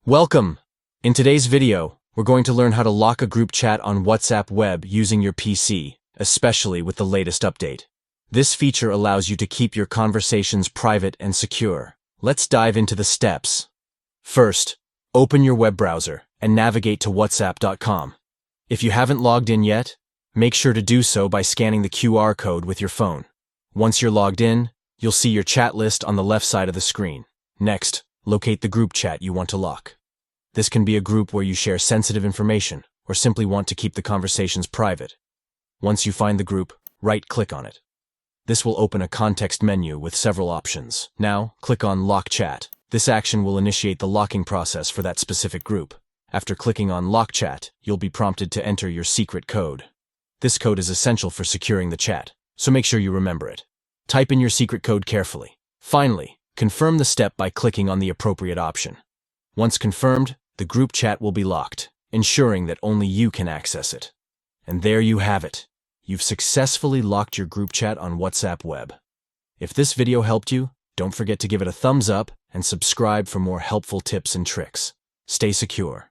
Welcome! In today's video, we're going to learn how to lock a group chat on WhatsApp web using your PC, especially with the latest update. This feature allows you to keep your conversations private and secure. Let's dive into the steps. First, open your web browser and navigate to whatsapp.com. If you haven't logged in yet, make sure to do so by scanning the QR code with your phone. Once you're logged in, you'll see your chat list on the left side of the screen. Next, locate the group chat you want to lock. This can be a group where you share sensitive information or simply want to keep the conversations private. Once you find the group, right-click on it. This will open a context menu with several options. Now, click on Lock Chat. This action will initiate the locking process for that specific group. After clicking on Lock Chat, you'll be prompted to enter your secret code. This code is essential for securing the chat, so make sure you remember it. Type in your secret code carefully. Finally, confirm the step by clicking on the appropriate option. Once confirmed, the group chat will be locked, ensuring that only you can access it. And there you have it. You've successfully locked your group chat on WhatsApp web. If this video helped you, don't forget to give it a thumbs up and subscribe for more helpful tips and tricks. Stay secure.